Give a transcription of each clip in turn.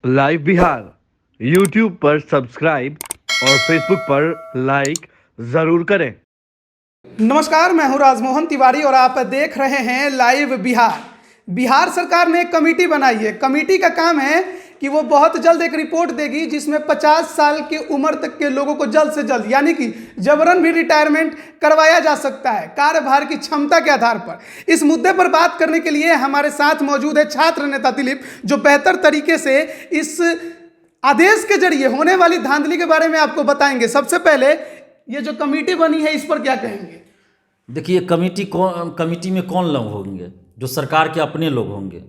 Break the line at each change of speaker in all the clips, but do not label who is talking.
Live Bihar YouTube पर subscribe और Facebook पर लाइक जरूर करें।
नमस्कार, मैं हूं राजमोहन तिवारी और आप देख रहे हैं लाइव बिहार। बिहार सरकार ने एक कमेटी बनाई है। कमेटी का काम है कि वो बहुत जल्द एक रिपोर्ट देगी जिसमें 50 साल की उम्र तक के लोगों को जल्द से जल्द यानी कि जबरन भी रिटायरमेंट करवाया जा सकता है कार्यभार की क्षमता के आधार पर। इस मुद्दे पर बात करने के लिए हमारे साथ मौजूद है छात्र नेता दिलीप, जो बेहतर तरीके से इस आदेश के जरिए होने वाली धांधली के बारे में आपको बताएंगे। सबसे पहले ये जो कमेटी बनी है इस पर क्या कहेंगे?
देखिए, कमेटी में कौन लोग होंगे? जो सरकार के अपने लोग होंगे,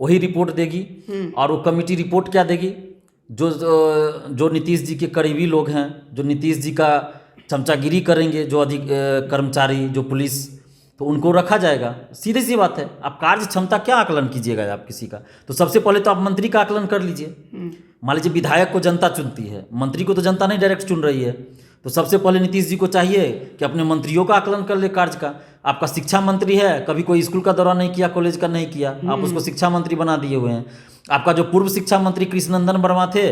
वही रिपोर्ट देगी। और वो कमेटी रिपोर्ट क्या देगी? जो नीतीश जी के करीबी लोग हैं, जो नीतीश जी का चमचागिरी करेंगे, जो कर्मचारी, जो पुलिस, तो उनको रखा जाएगा। सीधी सी बात है। आप कार्य क्षमता क्या आकलन कीजिएगा आप किसी का? तो सबसे पहले तो आप मंत्री का आकलन कर लीजिए। मान लीजिए विधायक को जनता चुनती है, मंत्री को तो जनता नहीं डायरेक्ट चुन रही है। तो सबसे पहले नीतीश जी को चाहिए कि अपने मंत्रियों का आकलन कर ले कार्य का। आपका शिक्षा मंत्री है, कभी कोई स्कूल का दौरा नहीं किया, कॉलेज का नहीं किया, आप उसको शिक्षा मंत्री बना दिए हुए हैं। आपका जो पूर्व शिक्षा मंत्री कृष्णनंदन वर्मा थे,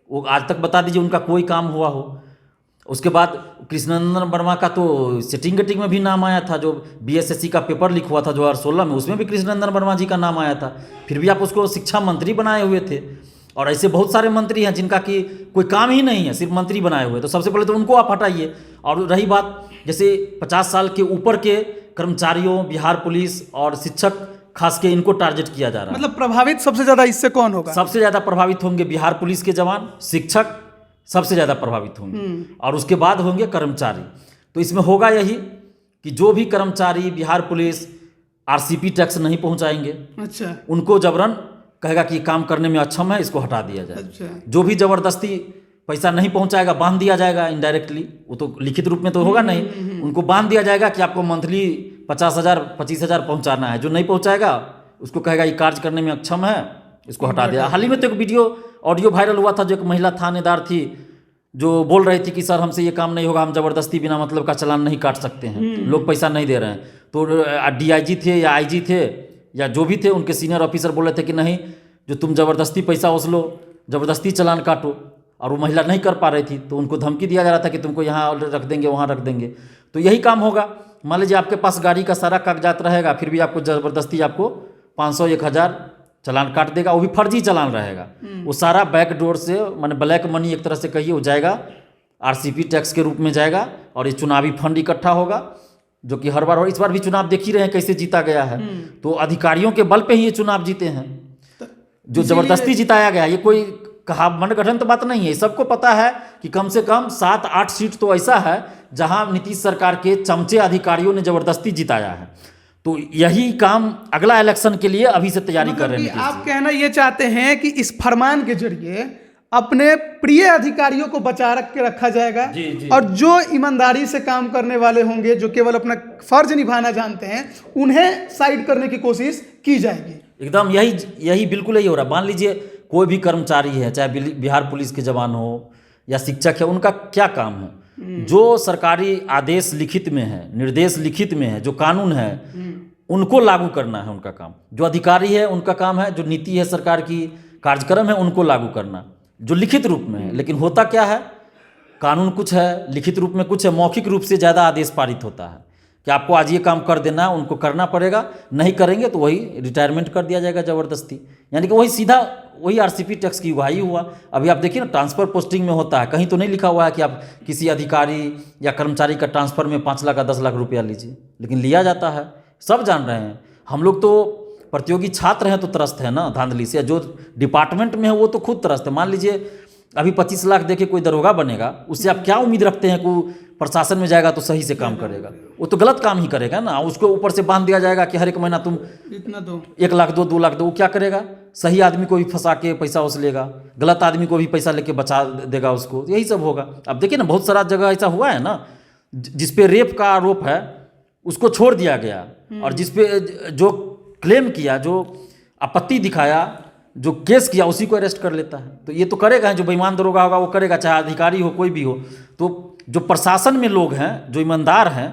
वो आज तक बता दीजिए उनका कोई काम हुआ हो। उसके बाद कृष्णनंदन वर्मा का तो सेटिंग गेटिंग में भी नाम आया था। जो बीएसएससी का पेपर लीक हुआ था 2016 में, उसमें भी कृष्णनंदन वर्मा जी का नाम आया था। फिर भी आप उसको शिक्षा मंत्री बनाए हुए थे। और ऐसे बहुत सारे मंत्री हैं जिनका कि कोई काम ही नहीं है, सिर्फ मंत्री बनाए हुए। तो सबसे पहले तो उनको आप हटाइए। और रही बात जैसे 50 साल के ऊपर के कर्मचारियों, बिहार पुलिस और शिक्षक, खास के इनको टारगेट किया जा रहा है।
मतलब प्रभावित सबसे ज्यादा इससे कौन होगा?
सबसे ज़्यादा प्रभावित होंगे बिहार पुलिस के जवान, शिक्षक सबसे ज़्यादा प्रभावित होंगे। और उसके बाद होंगे कर्मचारी। तो इसमें होगा यही कि जो भी कर्मचारी बिहार पुलिस आरसीपी टैक्स नहीं पहुंचाएंगे,
अच्छा,
उनको जबरन कहेगा कि काम करने में अक्षम है, इसको हटा दिया जाए।
अच्छा।
जो भी जबरदस्ती पैसा नहीं पहुंचाएगा, बांध दिया जाएगा इनडायरेक्टली। वो तो लिखित रूप में तो होगा नहीं, उनको बांध दिया जाएगा कि आपको मंथली 50,000 25,000 पहुंचाना है। जो नहीं पहुंचाएगा उसको कहेगा ये कार्य करने में अक्षम है, इसको हटा दिया। हाल ही में तो एक वीडियो ऑडियो वायरल हुआ था, जो एक महिला थानेदार थी जो बोल रही थी कि सर हमसे ये काम नहीं होगा, हम जबरदस्ती बिना मतलब का चालान नहीं काट सकते हैं, लोग पैसा नहीं दे रहे हैं। तो डीआईजी थे या आईजी थे या जो भी थे, उनके सीनियर ऑफिसर बोले थे कि नहीं, जो तुम ज़बरदस्ती पैसा वसूलो, ज़बरदस्ती चालान काटो। और वो महिला नहीं कर पा रही थी, तो उनको धमकी दिया जा रहा था कि तुमको यहाँ रख देंगे, वहाँ रख देंगे। तो यही काम होगा। मान लीजिए आपके पास गाड़ी का सारा कागजात रहेगा, फिर भी आपको ज़बरदस्ती आपको 500 1000 चालान काट देगा। वो भी फर्जी चालान रहेगा। वो सारा बैक डोर से, माने ब्लैक मनी एक तरह से कहिए, वो जाएगा आरसीपी टैक्स के रूप में जाएगा। और ये चुनावी फंड इकट्ठा होगा, जो कि हर बार, और इस बार भी चुनाव देख ही रहे हैं कैसे जीता गया है। तो अधिकारियों के बल पे ही ये चुनाव जीते हैं, जो जबरदस्ती जिताया गया। ये कोई कहा मनगढ़ंत तो बात नहीं है। सबको पता है कि कम से कम 7-8 सीट तो ऐसा है जहां नीतीश सरकार के चमचे अधिकारियों ने जबरदस्ती जिताया है। तो यही काम अगला इलेक्शन के लिए अभी से तैयारी कर रहे हैं।
आप कहना ये चाहते हैं कि इस फरमान के जरिए अपने प्रिय अधिकारियों को बचा के रखा जाएगा।
जी, जी।
और जो ईमानदारी से काम करने वाले होंगे, जो केवल अपना फर्ज निभाना जानते हैं, उन्हें साइड करने की कोशिश की जाएगी।
एकदम यही बिल्कुल यही हो रहा है। मान लीजिए कोई भी कर्मचारी है, चाहे बिहार पुलिस के जवान हो या शिक्षक है, उनका क्या काम है? जो सरकारी आदेश लिखित में है, निर्देश लिखित में है, जो कानून है, उनको लागू करना है उनका काम। जो अधिकारी है उनका काम है, जो नीति है सरकार की, कार्यक्रम है, उनको लागू करना, जो लिखित रूप में है। लेकिन होता क्या है, कानून कुछ है, लिखित रूप में कुछ है, मौखिक रूप से ज़्यादा आदेश पारित होता है कि आपको आज ये काम कर देना है, उनको करना पड़ेगा। नहीं करेंगे तो वही रिटायरमेंट कर दिया जाएगा ज़बरदस्ती। यानी कि वही सीधा वही आरसीपी टैक्स की उगाही हुआ। अभी आप देखिए ना, ट्रांसफ़र पोस्टिंग में होता है, कहीं तो नहीं लिखा हुआ है कि आप किसी अधिकारी या कर्मचारी का ट्रांसफ़र में 5 लाख या 10 लाख रुपया लीजिए, लेकिन लिया जाता है। सब जान रहे हैं। हम लोग तो प्रतियोगी छात्र हैं तो त्रस्त है ना धांधली से। जो डिपार्टमेंट में है वो तो खुद त्रस्त है। मान लीजिए अभी 25 लाख देके कोई दरोगा बनेगा, उससे आप क्या उम्मीद रखते हैं कि प्रशासन में जाएगा तो सही से काम करेगा? वो तो गलत काम ही करेगा ना। उसको ऊपर से बांध दिया जाएगा कि हर एक महीना तुम
इतना दो,
1 लाख दो, 2 लाख दो। वो क्या करेगा? सही आदमी को भी फंसा के पैसा वसूलेगा, गलत आदमी को भी पैसा लेके बचा देगा उसको। यही सब होगा। अब देखिए ना, बहुत सारा जगह ऐसा हुआ है ना, जिसपे रेप का आरोप है उसको छोड़ दिया गया, और जिसपे जो क्लेम किया, जो आपत्ति दिखाया, जो केस किया, उसी को अरेस्ट कर लेता है। तो ये तो करेगा, जो बेईमान दरोगा होगा वो करेगा, चाहे अधिकारी हो कोई भी हो। तो जो प्रशासन में लोग हैं, जो ईमानदार हैं,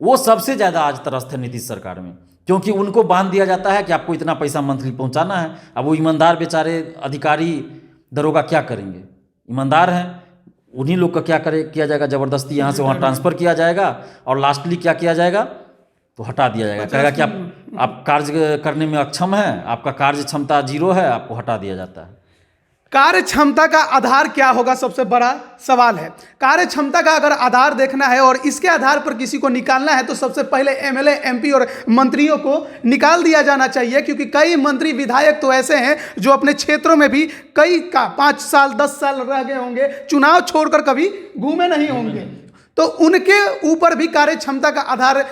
वो सबसे ज़्यादा आज त्रस्त है नीतीश सरकार में। क्योंकि उनको बांध दिया जाता है कि आपको इतना पैसा मंथली पहुंचाना है। अब वो ईमानदार बेचारे अधिकारी दरोगा क्या करेंगे? ईमानदार हैं, उन्हीं लोग का क्या किया जाएगा, ज़बरदस्ती यहाँ से वहाँ ट्रांसफ़र किया जाएगा और लास्टली क्या किया जाएगा, तो हटा दिया जाएगा। कहेगा कि आप कार्य करने में अक्षम हैं, आपका कार्य क्षमता 0 है, आपको हटा दिया जाता है।
कार्य क्षमता का आधार क्या होगा, सबसे बड़ा सवाल है। कार्य क्षमता का अगर आधार देखना है और इसके आधार पर किसी को निकालना है तो सबसे पहले एमएलए, एमपी और मंत्रियों को निकाल दिया जाना चाहिए, क्योंकि कई मंत्री विधायक तो ऐसे हैं जो अपने क्षेत्रों में भी कई का 5 साल 10 साल रह गए होंगे, चुनाव छोड़कर कभी घूमे नहीं होंगे, तो उनके ऊपर भी कार्य क्षमता का आधार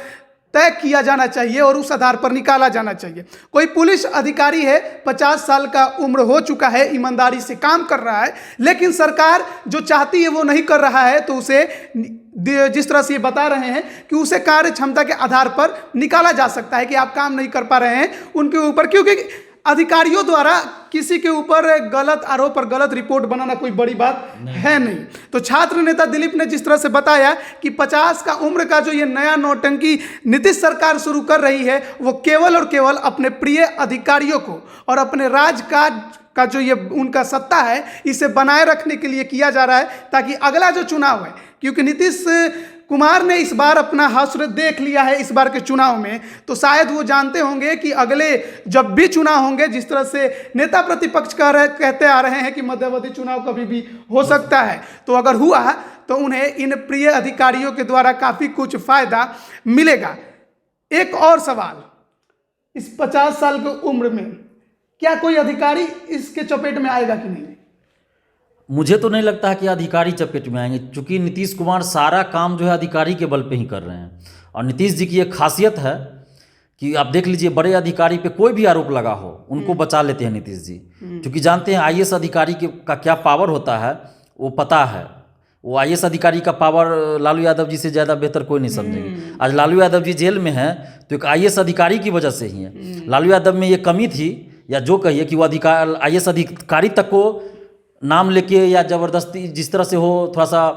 तय किया जाना चाहिए और उस आधार पर निकाला जाना चाहिए। कोई पुलिस अधिकारी है, 50 साल का उम्र हो चुका है, ईमानदारी से काम कर रहा है, लेकिन सरकार जो चाहती है वो नहीं कर रहा है, तो उसे जिस तरह से ये बता रहे हैं कि उसे कार्य क्षमता के आधार पर निकाला जा सकता है कि आप काम नहीं कर पा रहे हैं उनके ऊपर, क्योंकि अधिकारियों द्वारा किसी के ऊपर गलत आरोप और गलत रिपोर्ट बनाना कोई बड़ी बात है नहीं। तो छात्र नेता दिलीप ने जिस तरह से बताया कि 50 का उम्र का जो ये नया नौटंकी नीतीश सरकार शुरू कर रही है, वो केवल और केवल अपने प्रिय अधिकारियों को और अपने राजकाज का जो ये उनका सत्ता है इसे बनाए रखने के लिए किया जा रहा है, ताकि अगला जो चुनाव है, क्योंकि नीतीश कुमार ने इस बार अपना हश्र देख लिया है इस बार के चुनाव में, तो शायद वो जानते होंगे कि अगले जब भी चुनाव होंगे, जिस तरह से नेता प्रतिपक्ष कहते आ रहे हैं कि मध्यवर्ती चुनाव कभी भी हो सकता है, तो अगर हुआ तो उन्हें इन प्रिय अधिकारियों के द्वारा काफ़ी कुछ फायदा मिलेगा। एक और सवाल, इस 50 साल की उम्र में क्या कोई अधिकारी इसके चपेट में आएगा कि नहीं?
मुझे तो नहीं लगता है कि अधिकारी चपेट में आएंगे, क्योंकि नीतीश कुमार सारा काम जो है अधिकारी के बल पे ही कर रहे हैं। और नीतीश जी की एक खासियत है कि आप देख लीजिए, बड़े अधिकारी पे कोई भी आरोप लगा हो उनको बचा लेते हैं नीतीश जी, क्योंकि जानते हैं आईएएस अधिकारी का क्या पावर होता है, वो पता है। वो आईएएस अधिकारी का पावर लालू यादव जी से ज़्यादा बेहतर कोई नहीं समझेंगे। आज लालू यादव जी जेल में हैं तो एक आईएएस अधिकारी की वजह से ही है। लालू यादव में ये कमी थी, या जो कहिए कि वो आईएएस अधिकारी तक को नाम लेके या ज़बरदस्ती जिस तरह से हो थोड़ा सा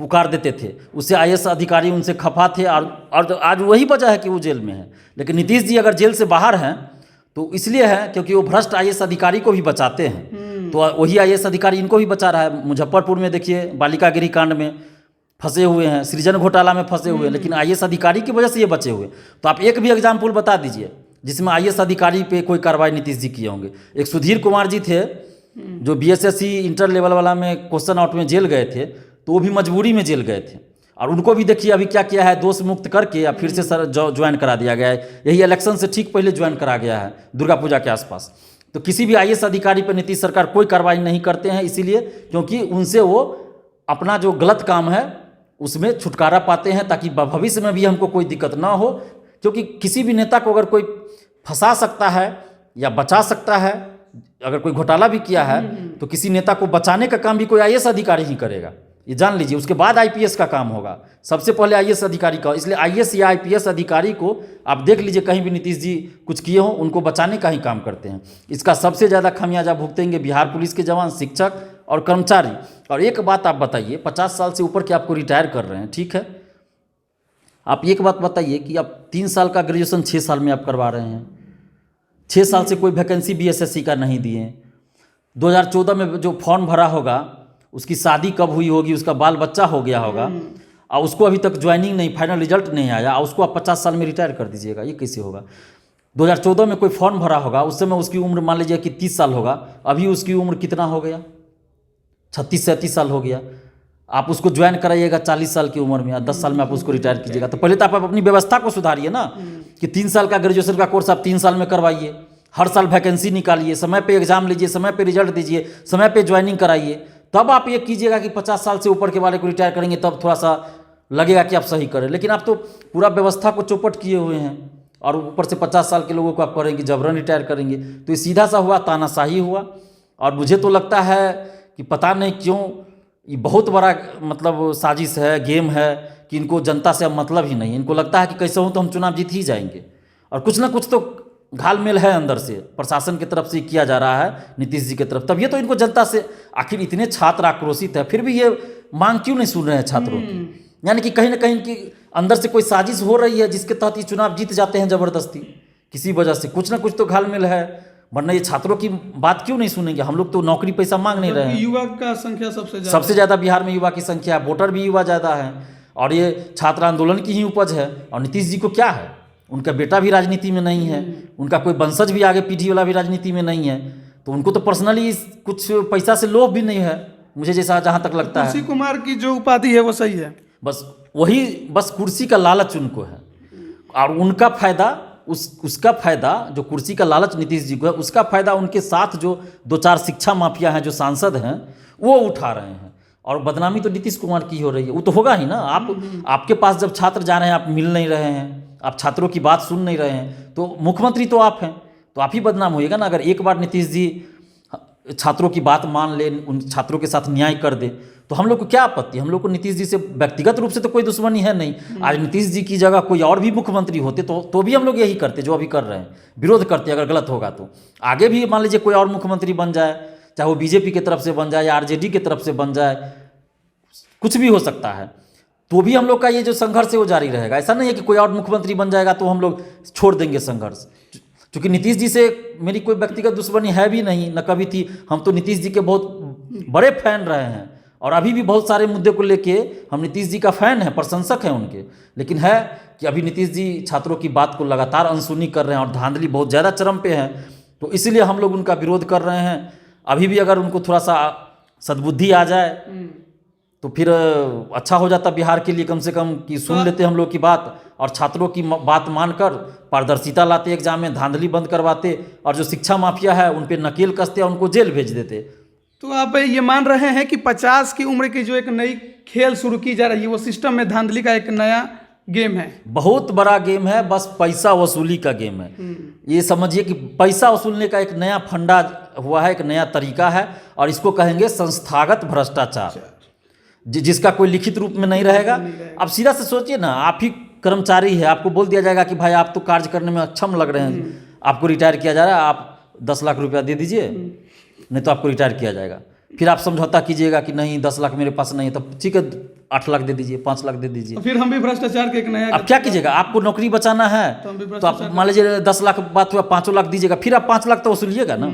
पुकार देते थे, उससे आईएएस अधिकारी उनसे खफा थे, और आज वही वजह है कि वो जेल में है। लेकिन नीतीश जी अगर जेल से बाहर हैं तो इसलिए है क्योंकि वो भ्रष्ट आईएएस अधिकारी को भी बचाते हैं, तो वही आईएएस अधिकारी इनको भी बचा रहा है। मुजफ्फरपुर में देखिए, बालिका गिरी कांड में फंसे हुए हैं, सृजन घोटाला में फंसे हुए हैं, लेकिन आईएएस अधिकारी की वजह से ये बचे हुए। तो आप एक भी एग्जाम्पल बता दीजिए जिसमें आईएएस अधिकारी पे कोई कार्रवाई नीतीश जी किए होंगे। एक सुधीर कुमार जी थे जो बीएसएससी इंटर लेवल वाला में क्वेश्चन आउट में जेल गए थे, तो वो भी मजबूरी में जेल गए थे, और उनको भी देखिए अभी क्या किया है, दोष मुक्त करके या फिर से सर ज्वाइन करा दिया गया है। यही इलेक्शन से ठीक पहले ज्वाइन करा गया है, दुर्गा पूजा के आसपास। तो किसी भी आईएएस अधिकारी पर नीतीश सरकार कोई कार्रवाई नहीं करते हैं, इसीलिए क्योंकि उनसे वो अपना जो गलत काम है उसमें छुटकारा पाते हैं, ताकि भविष्य में भी हमको कोई दिक्कत ना हो। क्योंकि किसी भी नेता को अगर कोई फंसा सकता है या बचा सकता है, अगर कोई घोटाला भी किया है तो किसी नेता को बचाने का काम भी कोई आईएएस अधिकारी ही करेगा, ये जान लीजिए। उसके बाद आईपीएस का काम होगा, सबसे पहले आईएएस अधिकारी का। इसलिए आईएएस या आईपीएस अधिकारी को आप देख लीजिए, कहीं भी नीतीश जी कुछ किए हों उनको बचाने का ही काम करते हैं। इसका सबसे ज़्यादा खामियाजा भुगतेंगे बिहार पुलिस के जवान, शिक्षक और कर्मचारी। और एक बात आप बताइए, 50 साल से ऊपर के आपको रिटायर कर रहे हैं, ठीक है, आप एक बात बताइए कि आप 3 साल का ग्रेजुएशन 6 साल में आप करवा रहे हैं, 6 साल से कोई वैकेंसी बीएसएससी का नहीं दिए। 2014 में जो फॉर्म भरा होगा उसकी शादी कब हुई होगी, उसका बाल बच्चा हो गया होगा, और उसको अभी तक ज्वाइनिंग नहीं, फाइनल रिजल्ट नहीं आया, और उसको आप 50 साल में रिटायर कर दीजिएगा, ये कैसे होगा। 2014 में कोई फॉर्म भरा होगा, उस समय उसकी उम्र मान लीजिए कि 30 साल होगा, अभी उसकी उम्र कितना हो गया, 36-37 साल हो गया। आप उसको ज्वाइन कराइएगा 40 साल की उम्र में, या 10 साल में आप उसको रिटायर कीजिएगा। तो पहले तो आप अपनी व्यवस्था को सुधारिए ना, कि 3 साल का ग्रेजुएशन का कोर्स आप 3 साल में करवाइए, हर साल वैकेंसी निकालिए, समय पे एग्जाम लीजिए, समय पे रिजल्ट दीजिए, समय पे ज्वाइनिंग कराइए। तब आप ये कीजिएगा कि 50 साल से ऊपर के वाले को रिटायर करेंगे, तब थोड़ा सा लगेगा कि आप सही करें। लेकिन आप तो पूरा व्यवस्था को चौपट किए हुए हैं, और ऊपर से 50 साल के लोगों को आप करेंगे, जबरन रिटायर करेंगे। तो ये सीधा सा हुआ, तानाशाही हुआ। और मुझे तो लगता है कि पता नहीं क्यों ये बहुत बड़ा मतलब साजिश है, गेम है, कि इनको जनता से अब मतलब ही नहीं है। इनको लगता है कि कैसे हो तो हम चुनाव जीत ही जाएंगे, और कुछ ना कुछ तो घालमेल है अंदर से, प्रशासन की तरफ से किया जा रहा है नीतीश जी की तरफ। तब ये तो इनको जनता से, आखिर इतने छात्र आक्रोशित है, फिर भी ये मांग क्यों नहीं सुन रहे हैं छात्रों की। यानी कि कहीं ना कहीं इनकी अंदर से कोई साजिश हो रही है जिसके तहत ये चुनाव जीत जाते हैं ज़बरदस्ती, किसी वजह से कुछ ना कुछ तो घालमेल है। वरना ये छात्रों की बात क्यों नहीं सुनेंगे? हम लोग तो नौकरी पैसा मांग नहीं रहे हैं।
युवा का संख्या सबसे
सबसे ज़्यादा बिहार में युवा की संख्या है, वोटर भी युवा ज़्यादा है, और ये छात्र आंदोलन की ही उपज है। और नीतीश जी को क्या है, उनका बेटा भी राजनीति में नहीं है, उनका कोई वंशज भी आगे पीढ़ी वाला भी राजनीति में नहीं है, तो उनको तो पर्सनली कुछ पैसा से लोभ भी नहीं है, मुझे जैसा जहाँ तक लगता है।
तुलसी कुमार की जो उपाधि है वो सही है,
बस कुर्सी का लालच उनको है, और उनका फायदा उसका फायदा जो कुर्सी का लालच नीतीश जी को है, उसका फायदा उनके साथ जो 2-4 शिक्षा माफिया हैं, जो सांसद हैं, वो उठा रहे हैं। और बदनामी तो नीतीश कुमार की हो रही है, वो तो होगा ही ना। आपके पास जब छात्र जा रहे हैं, आप मिल नहीं रहे हैं, आप छात्रों की बात सुन नहीं रहे हैं, तो मुख्यमंत्री तो आप हैं, तो आप ही बदनाम होइएगा ना। अगर एक बार नीतीश जी छात्रों की बात मान ले, उन छात्रों के साथ न्याय कर दे, तो हम लोग को क्या आपत्ति? हम लोग को नीतीश जी से व्यक्तिगत रूप से तो कोई दुश्मनी है नहीं। आज नीतीश जी की जगह कोई और भी मुख्यमंत्री होते तो भी हम लोग यही करते जो अभी कर रहे हैं, विरोध करते अगर गलत होगा तो। आगे भी मान लीजिए कोई और मुख्यमंत्री बन जाए, चाहे वो बीजेपी की तरफ से बन जाए या आरजेडी की तरफ से बन जाए, कुछ भी हो सकता है, तो भी हम लोग का ये जो संघर्ष है वो जारी रहेगा। ऐसा नहीं है कि कोई और मुख्यमंत्री बन जाएगा तो हम लोग छोड़ देंगे संघर्ष। क्योंकि नीतीश जी से मेरी कोई व्यक्तिगत दुश्मनी है भी नहीं, न कभी थी। हम तो नीतीश जी के बहुत बड़े फैन रहे हैं, और अभी भी बहुत सारे मुद्दे को लेके हम नीतीश जी का फैन है, प्रशंसक हैं उनके। लेकिन है कि अभी नीतीश जी छात्रों की बात को लगातार अनसुनी कर रहे हैं, और धांधली बहुत ज़्यादा चरम पे है, तो इसलिए हम लोग उनका विरोध कर रहे हैं। अभी भी अगर उनको थोड़ा सा सद्बुद्धि आ जाए तो फिर अच्छा हो जाता बिहार के लिए, कम से कम कि सुन लेते हम लोग की बात, और छात्रों की बात मानकर पारदर्शिता लाते एग्जाम में, धांधली बंद करवाते, और जो शिक्षा माफिया है उन पर नकेल कसते और उनको जेल भेज देते।
तो आप ये मान रहे हैं कि 50 की उम्र की जो एक नई खेल शुरू की जा रही है, वो सिस्टम में धांधली का एक नया गेम है,
बहुत बड़ा गेम है, बस पैसा वसूली का गेम है। ये समझिए कि पैसा वसूलने का एक नया फंडा हुआ है, एक नया तरीका है, और इसको कहेंगे संस्थागत भ्रष्टाचार, जिसका कोई लिखित रूप में नहीं रहेगा। अब सीधा से सोचिए ना, आप ही कर्मचारी है, आपको बोल दिया जाएगा कि भाई आप तो कार्य करने में अक्षम लग रहे हैं, आपको रिटायर किया जा रहा है, आप 10 लाख रुपया दे दीजिए, नहीं तो आपको रिटायर किया जाएगा। फिर आप समझौता कीजिएगा कि नहीं 10 लाख मेरे पास नहीं है, तब ठीक है 8 लाख दे दीजिए, 5 लाख दे दीजिए।
फिर हम भी भ्रष्टाचार के एक नया,
अब क्या कीजिएगा? आपको नौकरी बचाना है तो आप मान लीजिए 10 लाख बात हुआ, 5 लाख दीजिएगा, फिर आप 5 लाख तो वसूलिएगा ना,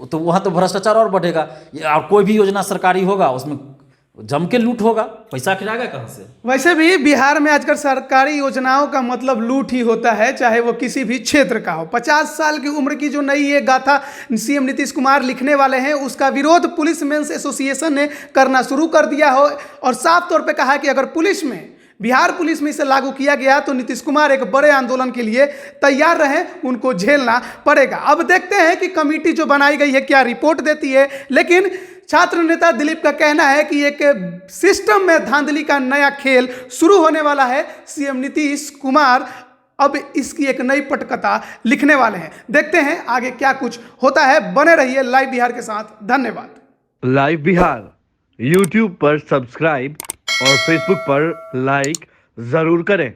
तो वहाँ तो भ्रष्टाचार और बढ़ेगा। और कोई भी योजना सरकारी होगा उसमें जम के लूट होगा, पैसा खिलाएगा कहाँ से?
वैसे भी बिहार में आजकल सरकारी योजनाओं का मतलब लूट ही होता है, चाहे वो किसी भी क्षेत्र का हो। 50 साल की उम्र की जो नई ये गाथा सीएम नीतीश कुमार लिखने वाले हैं, उसका विरोध पुलिस मेंस एसोसिएशन ने करना शुरू कर दिया हो, और साफ तौर पे कहा है कि अगर पुलिस में, बिहार पुलिस में इसे लागू किया गया तो नीतीश कुमार एक बड़े आंदोलन के लिए तैयार रहें, उनको झेलना पड़ेगा। अब देखते हैं कि कमेटी जो बनाई गई है क्या रिपोर्ट देती है। लेकिन छात्र नेता दिलीप का कहना है कि एक सिस्टम में धांधली का नया खेल शुरू होने वाला है। सीएम नीतीश कुमार अब इसकी एक नई पटकथा लिखने वाले हैं। देखते हैं आगे क्या कुछ होता है। बने रहिए लाइव बिहार के साथ। धन्यवाद।
लाइव बिहार यूट्यूब पर सब्सक्राइब और फेसबुक पर लाइक जरूर करें।